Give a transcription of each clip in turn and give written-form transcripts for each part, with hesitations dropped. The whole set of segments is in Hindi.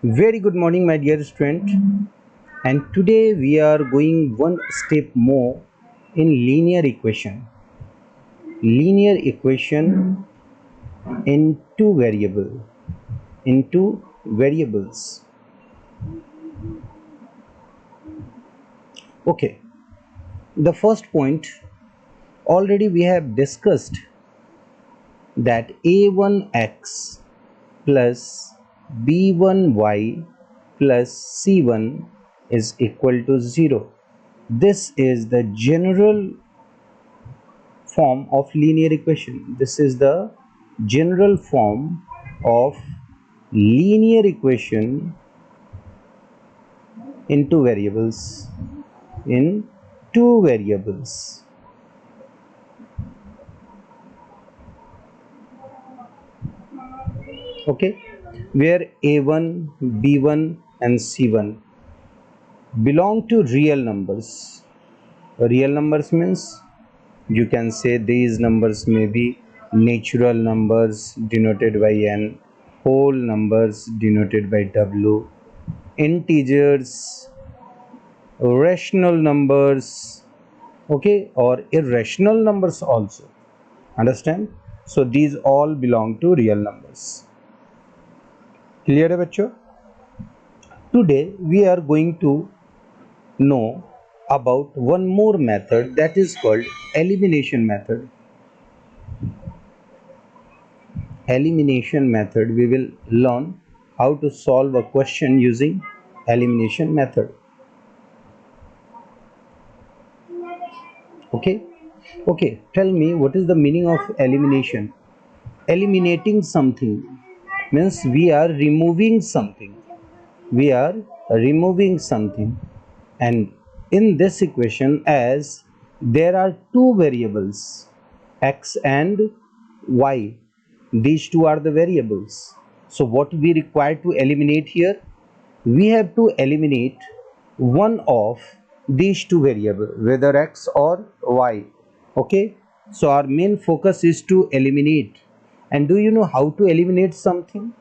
Very good morning, my dear student. And today we are going one step more in linear equation. Linear equation in two variables. Okay. The first point already we have discussed that a1x plus b1y plus c1 is equal to 0. This is the general form of linear equation. This is the general form of linear equation in two variables. Okay, where a1, b1 and c1 belong to real numbers. Real numbers means you can say these numbers may be natural numbers denoted by n, whole numbers denoted by w, integers, rational numbers, okay, or irrational numbers also. Understand? So these all belong to real numbers. Clear है बच्चों? Today we are going to know about one more method that is called elimination method. Elimination method, we will learn how to solve a question using elimination method. Okay, tell me, what is the meaning of elimination? Eliminating something means we are removing something. And in this equation, as there are two variables x and y, these two are the variables. So what we require to eliminate here, we have to eliminate one of these two variables, whether x or y. Okay, so our main focus is to eliminate. And do you know how to eliminate something?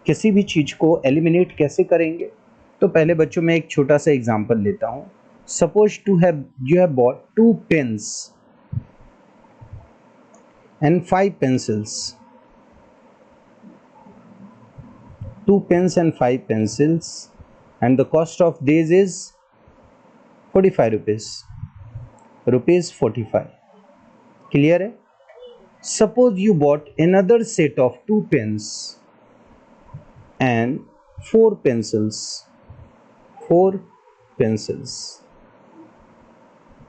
किसी भी चीज को एलिमिनेट कैसे करेंगे? तो पहले बच्चों मैं एक छोटा सा एग्जांपल लेता हूं. Suppose to have you have bought 2 pens and 5 pencils. 2 pens and 5 pencils, and the cost of these is 45 rupees. Rupees 45. Clear है? Suppose you bought another set of 2 pens and 4 pencils. 4 pencils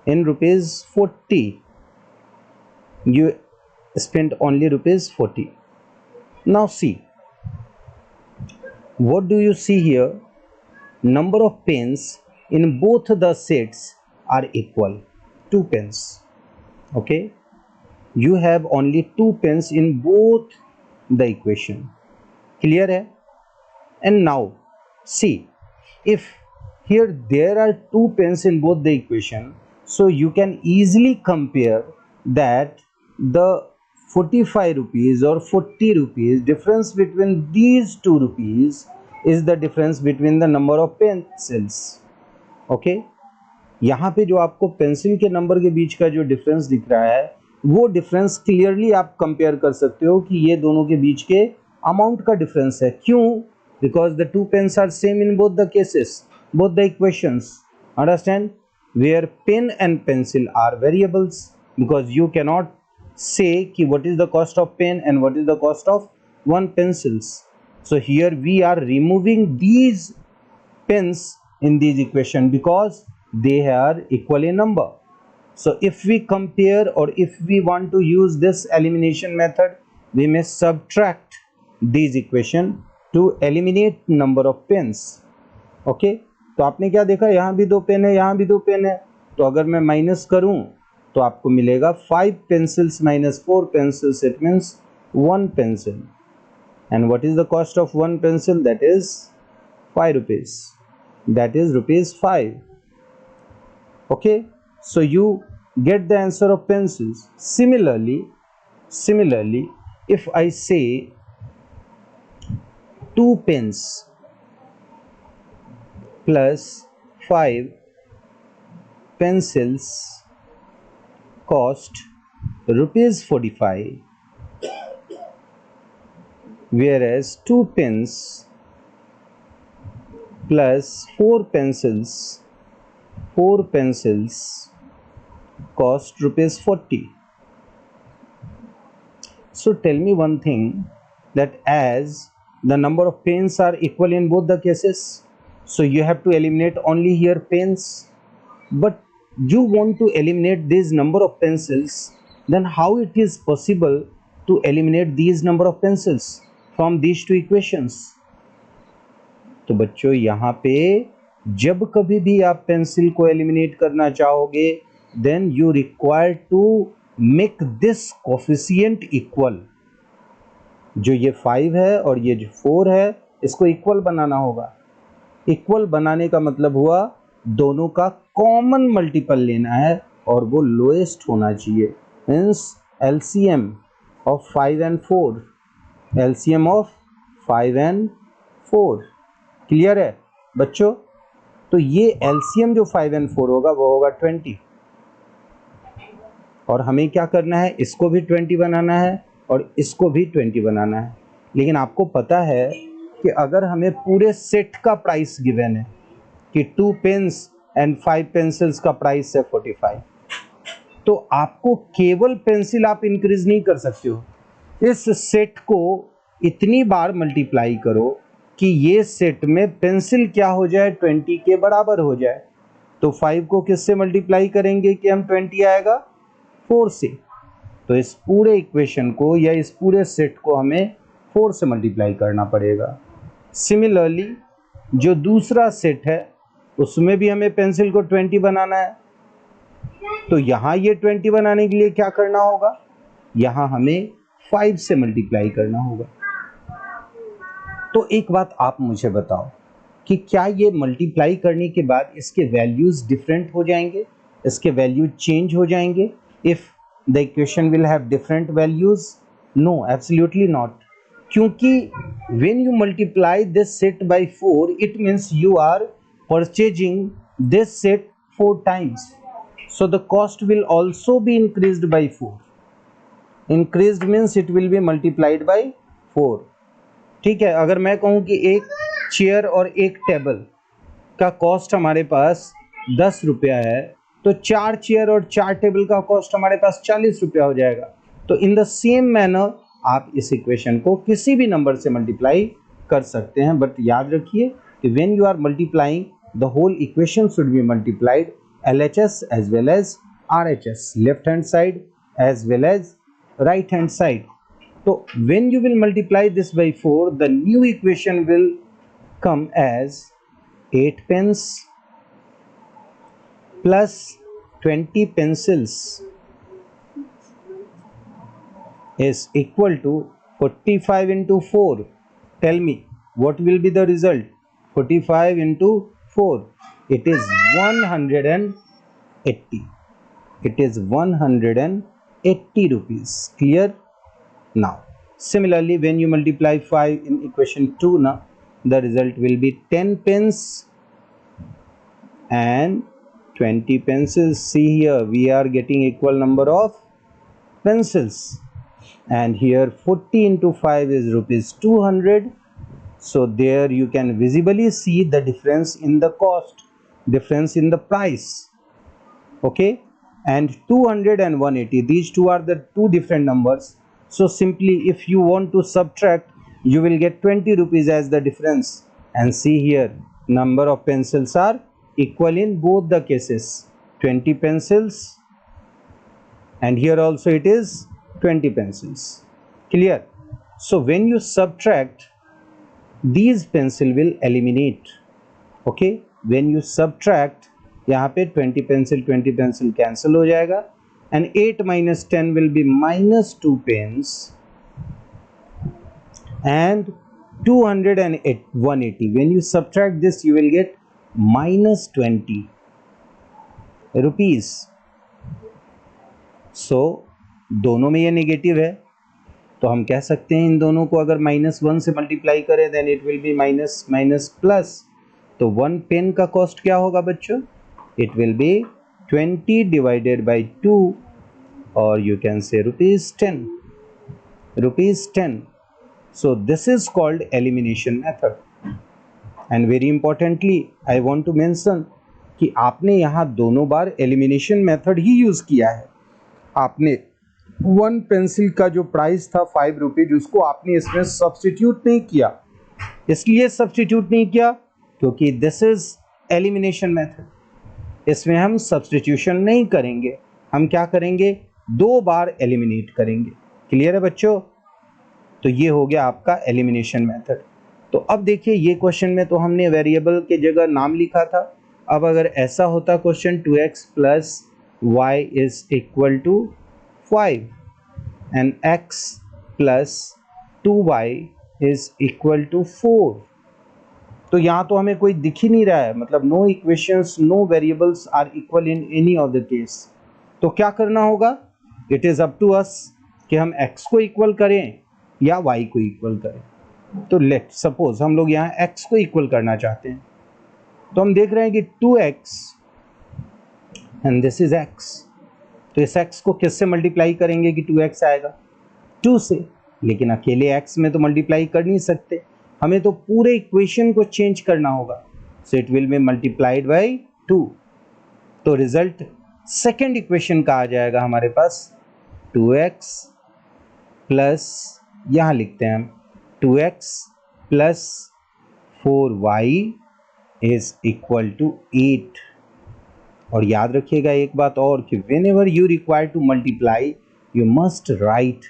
in rupees 40. You spent only rupees 40. Now see, what do you see here? Number of pens in both the sets are equal. 2 pens. Okay, you have only 2 pens in both the equation. Clear hai? And now see, if here there are 2 pens in both the equation, so you can easily compare that the 45 rupees or 40 rupees difference between these 2 rupees is the difference between the number of pencils. Okay, यहाँ पे जो आपको पेंसिल के नंबर के बीच का जो डिफरेंस दिख रहा है, वो डिफरेंस क्लियरली आप कंपेयर कर सकते हो कि ये दोनों के बीच के अमाउंट का डिफरेंस है. क्यों? Because the 2 pens are same in both the cases, both the equations. Understand? Where pen and pencil are variables, because you cannot say ki what is the cost of pen and what is the cost of one pencils. So here we are removing these pens in this equation because they are equal in number. So if we compare, or if we want to use this elimination method, we may subtract these equation to eliminate number of pens. Okay, तो आपने क्या देखा, यहाँ भी 2 पेन है, यहाँ भी 2 पेन है. तो अगर मैं माइनस करूँ तो आपको मिलेगा 5 pencils minus 4 pencils, it means 1 pencil. And what is the cost of 1 pencil? That is 5 rupees. That is rupees 5. Okay, so you get the answer of pencils. Similarly, if I say 2 pens plus 5 pencils cost rupees 45, whereas 2 pens plus 4 pencils cost rupees 40. So tell me one thing, that as the number of pens are equal in both the cases, so you have to eliminate only here pens, but you want to eliminate this number of pencils, then how it is possible to eliminate these number of pencils from these two equations? तो बच्चों यहाँ पे जब कभी भी आप पेंसिल को एलिमिनेट करना चाहोगे, then you require to make this coefficient equal. जो ये 5 है और ये जो 4 है, इसको इक्वल बनाना होगा। इक्वल बनाने का मतलब हुआ दोनों का कॉमन मल्टीपल लेना है और वो लोएस्ट होना चाहिए। Means LCM of 5 and 4, LCM of 5 and 4। Clear है बच्चों? तो ये एलसीएम जो 5 and 4 होगा वो होगा 20, और हमें क्या करना है, इसको भी 20 बनाना है और इसको भी 20 बनाना है। लेकिन आपको पता है कि अगर हमें पूरे सेट का प्राइस गिवन है कि 2 पेन्स एंड 5 पेंसिल्स का प्राइस है 45, तो आपको केवल पेंसिल आप इंक्रीज नहीं कर सकते हो, इस सेट को इतनी बार मल्टीप्लाई करो कि ये सेट में पेंसिल क्या हो जाए, 20 के बराबर हो जाए। तो 5 को किससे मल्टीप्लाई करेंगे कि हम 20 आएगा, 4 से। तो इस पूरे इक्वेशन को या इस पूरे सेट को हमें 4 से मल्टीप्लाई करना पड़ेगा। सिमिलरली जो दूसरा सेट है उसमें भी हमें पेंसिल को 20 बनाना है, तो यहाँ ये 20 बनाने के लिए क्या करना होगा, यहाँ हमें 5 से मल्टीप्लाई करना होगा। तो एक बात आप मुझे बताओ कि क्या ये मल्टीप्लाई करने के बाद इसके वैल्यूज डिफरेंट हो जाएंगे, इसके वैल्यू चेंज हो जाएंगे? If the equation will have different values? No, absolutely not. क्योंकि when you multiply this set by 4, it means you are purchasing this set 4 times, so the cost will also be increased by 4. Increased means it will be multiplied by 4. ठीक है, अगर मैं कहूँ कि एक चेयर और एक टेबल का कॉस्ट हमारे पास 10 रुपया है, तो 4 चेयर और 4 टेबल का कॉस्ट हमारे पास 40 रुपया हो जाएगा। तो इन द सेम मैनर आप इस इक्वेशन को किसी भी नंबर से मल्टीप्लाई कर सकते हैं, बट याद रखिए कि when you are multiplying the whole equation should be multiplied LHS as well as RHS, left hand side as well as right hand side. So when you will multiply this by 4, the new equation will come as 8 pens plus 20 pencils is equal to 45 into 4. Tell me what will be the result? 45 into 4. It is 180. It is 180 rupees. Clear? Now, similarly, when you multiply 5 in equation 2, now the result will be 10 pens and 20 pencils. See here, we are getting equal number of pencils. And here 40 into 5 is rupees 200. So there you can visibly see the difference in the cost, difference in the price. Okay, and 200 and 180, these two are the two different numbers. So simply if you want to subtract, you will get 20 rupees as the difference. And see here, number of pencils are equal in both the cases, 20 pencils, and here also it is 20 pencils. Clear? So when you subtract, these pencil will eliminate. Okay, when you subtract, यहाँ पे 20 pencil cancel हो जाएगा, and 8 minus 10 will be minus 2 pens, and 200 and 180. When you subtract this, you will get minus 20 rupees. So दोनों में ये नेगेटिव है, तो हम कह सकते हैं इन दोनों को अगर -1 से मल्टीप्लाई करें, then it will be minus minus plus, तो 1 पेन का कॉस्ट क्या होगा बच्चों? It will be 20 divided by 2 और यू कैन से ₹10. ₹10. So this is called elimination method. And very importantly I want to mention कि आपने यहाँ दोनों बार elimination method ही यूज़ किया है. आपने 1 पेंसिल का जो प्राइस था ₹5 उसको आपने इसमें सब्स्टिट्यूट नहीं किया. इसलिए सब्स्टिट्यूट नहीं किया क्योंकि दिस इज एलिमिनेशन मेथड. इसमें हम सब्स्टिट्यूशन नहीं करेंगे, हम क्या करेंगे? 2 बार एलिमिनेट करेंगे. क्लियर है बच्चों? तो ये हो गया आपका एलिमिनेशन मेथड. तो अब देखिए ये क्वेश्चन में तो हमने वेरिएबल के जगह नाम लिखा था. अब अगर ऐसा होता question 2x plus y is equal to 5 and x plus 2y is equal to 4, तो यहाँ तो हमें कोई दिख ही नहीं रहा है, मतलब no equations, no variables are equal in any of the case. तो क्या करना होगा? It is up to us कि हम x को इक्वल करें या y को इक्वल करें. तो लेट सपोज हम लोग यहाँ x को इक्वल करना चाहते हैं, तो हम देख रहे हैं कि 2x and this is x. तो इस x को किससे मल्टीप्लाई करेंगे कि 2x आएगा? 2 से. लेकिन अकेले x में तो मल्टीप्लाई कर नहीं सकते, हमें तो पूरे इक्वेशन को चेंज करना होगा. So it will B multiplied by 2. तो रिजल्ट सेकेंड इक्वेशन का आ जाएगा हमारे पास 2x प्लस, यहाँ लिखते हैं हम 2x plus 4y is equal to 8. और याद रखिएगा एक बात और कि when ever you require to multiply you must write,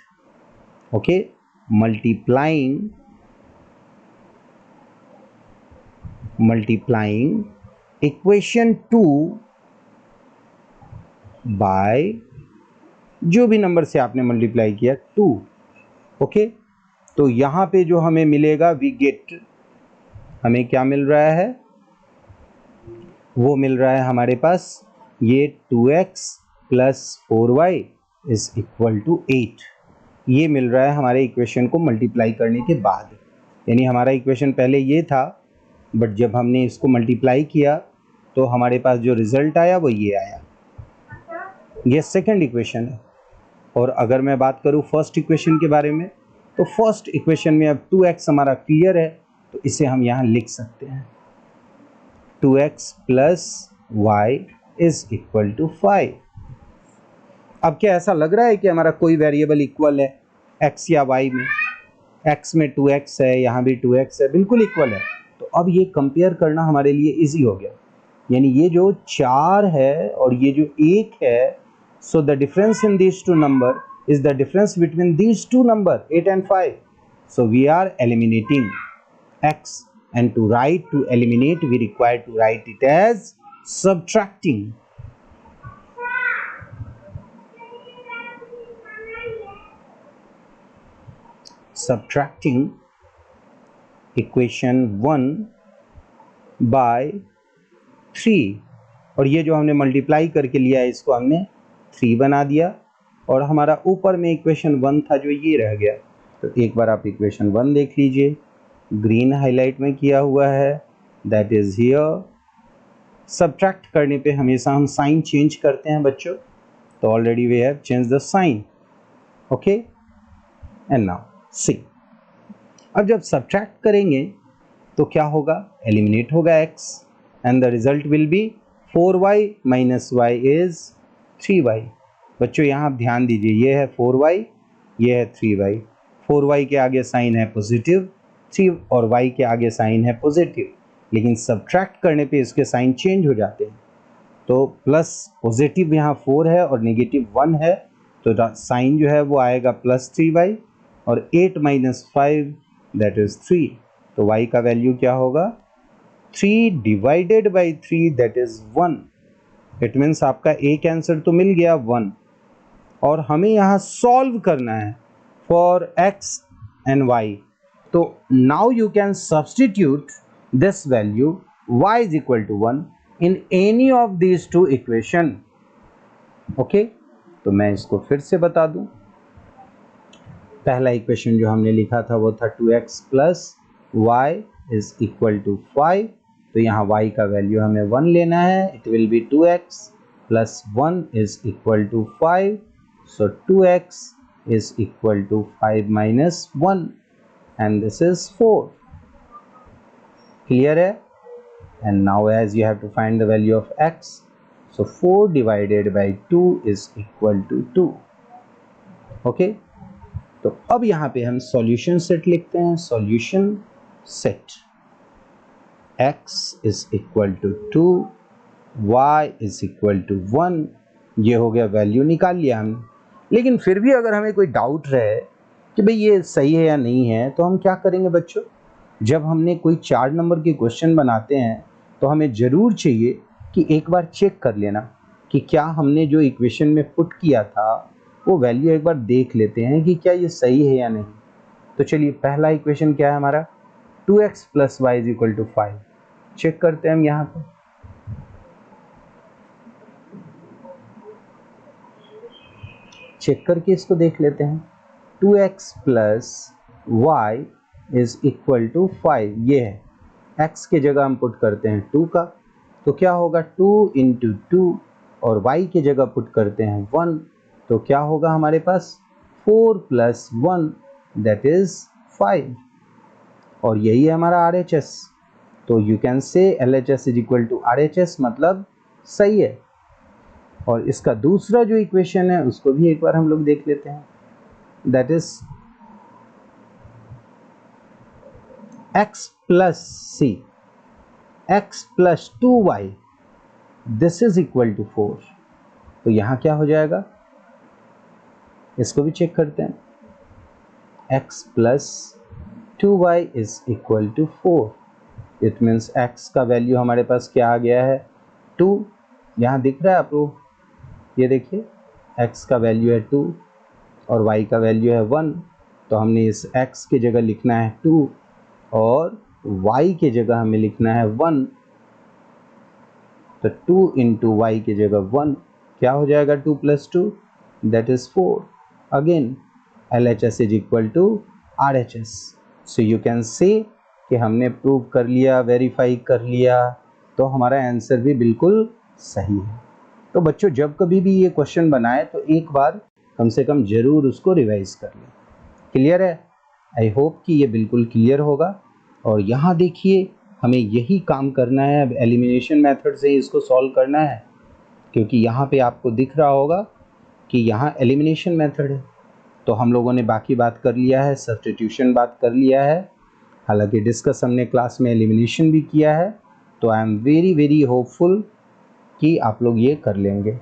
okay, multiplying equation 2 by जो भी नंबर से आपने मल्टीप्लाई किया 2. ओके, तो यहाँ पे जो हमें मिलेगा वी गेट, हमें क्या मिल रहा है? वो मिल रहा है हमारे पास ये 2x plus 4y is equal to 8. ये मिल रहा है हमारे इक्वेशन को मल्टीप्लाई करने के बाद. यानी हमारा इक्वेशन पहले ये था, बट जब हमने इसको मल्टीप्लाई किया तो हमारे पास जो रिजल्ट आया वो ये आया. ये सेकंड इक्वेशन है. और अगर मैं बात करूँ फर्स्ट इक्वेशन के बारे में, तो फर्स्ट इक्वेशन में अब 2x हमारा क्लियर है, तो इसे हम यहाँ लिख सकते हैं 2x plus y is equal to 5. अब क्या ऐसा लग रहा है कि हमारा कोई वेरिएबल इक्वल है x या y में? x में 2x है, यहाँ भी 2x है, बिल्कुल इक्वल है. तो अब ये कंपेयर करना हमारे लिए इजी हो गया. यानी ये जो 4 है और ये जो 1 है, so the difference in these two number is the difference between these two number 8 and 5. So we are eliminating x, and to eliminate we require to write it as subtracting. Subtracting equation 1 by 3. और ये जो हमने मल्टीप्लाई करके लिया है इसको हमने 3 बना दिया, और हमारा ऊपर में इक्वेशन 1 था जो ये रह गया. तो एक बार आप इक्वेशन 1 देख लीजिए, ग्रीन हाईलाइट में किया हुआ है, दैट इज हियर. सब्ट्रैक्ट करने पे हमेशा हम साइन चेंज करते हैं बच्चों, तो already we have change the sign. Okay, and now see, अब जब सब्ट्रैक्ट करेंगे तो क्या होगा? एलिमिनेट होगा x and the result will be 4y minus y is 3y. बच्चों यहाँ आप ध्यान दीजिए, ये है 4y, ये है 3y. 4y के आगे साइन है पॉजिटिव, 3 और y के आगे साइन है पॉजिटिव, लेकिन सब्ट्रैक्ट करने पे इसके साइन चेंज हो जाते हैं. तो प्लस पॉजिटिव यहाँ 4 है और नेगेटिव 1 है, तो साइन जो है वो आएगा प्लस 3y, और 8 माइनस 5 दैट इज 3. तो y का वैल्यू क्या होगा? 3 divided by 3 that is 1. It means आपका एक आंसर तो मिल गया 1, और हमें यहाँ सॉल्व करना है फॉर x एंड y. तो now you can substitute this value y is equal to 1 in any of these two equation. Okay, तो मैं इसको फिर से बता दूं. पहला इक्वेशन जो हमने लिखा था वो था 2x plus y is equal to 5, तो यहाँ y का वैल्यू हमें 1 लेना है. It will be 2x plus 1 is equal to 5. So 2x is equal to 5 minus 1 and this is 4. Clear है? And now as you have to find the value of x, so 4 divided by 2 is equal to 2. Okay? तो अब यहाँ पे हम solution set लिखते हैं. Solution set x is equal to 2, y is equal to 1. ये हो गया, वैल्यू निकाल लिया हमने. लेकिन फिर भी अगर हमें कोई डाउट रहे कि भाई ये सही है या नहीं है, तो हम क्या करेंगे बच्चों? जब हमने कोई 4 नंबर के क्वेश्चन बनाते हैं तो हमें ज़रूर चाहिए कि एक बार चेक कर लेना कि क्या हमने जो इक्वेशन में पुट किया था वो वैल्यू एक बार देख लेते हैं कि क्या ये सही है या नहीं. तो चलिए, पहला इक्वेशन क्या है हमारा? 2x plus y is equal to 5. Check करते हैं हम यहाँ पर. चेक करके इसको देख लेते हैं. 2x plus y is equal to 5. ये है, x के जगह हम पुट करते हैं 2 का, तो क्या होगा 2 इंटू 2, और y के जगह पुट करते हैं 1, तो क्या होगा हमारे पास 4 प्लस 1 दैट इज 5. और यही है हमारा RHS. तो you can say LHS is equal to RHS, मतलब सही है. और इसका दूसरा जो इक्वेशन है उसको भी एक बार हम लोग देख लेते हैं. That is x plus c x plus 2y this is equal to 4. तो यहाँ क्या हो जाएगा, इसको भी चेक करते हैं. x plus 2y is equal to 4. It means x का वैल्यू हमारे पास क्या आ गया है, 2. यहाँ दिख रहा है आप लोग, ये देखिए, x का वैल्यू है 2 और y का वैल्यू है 1. तो हमने इस x के जगह लिखना है 2 और y के जगह हमें लिखना है 1. तो 2 इंटू वाई के जगह 1, क्या हो जाएगा 2 plus 2 that is 4. Again LHS is equal to RHS. So you can say कि हमने प्रूव कर लिया, वेरीफाई कर लिया, तो हमारा आंसर भी बिल्कुल सही है. तो बच्चों, जब कभी भी ये क्वेश्चन बनाए तो एक बार कम से कम ज़रूर उसको रिवाइज कर लें. क्लियर है? आई होप कि ये बिल्कुल क्लियर होगा. और यहाँ देखिए, हमें यही काम करना है. अब एलिमिनेशन मेथड से इसको सॉल्व करना है, क्योंकि यहाँ पे आपको दिख रहा होगा कि यहाँ एलिमिनेशन मेथड है. तो हम लोगों ने बाकी बात कर लिया है, सब्स्टिट्यूशन बात कर लिया है, हालांकि डिस्कस हमने क्लास में एलिमिनेशन भी किया है. तो I am very very hopeful कि आप लोग ये कर लेंगे.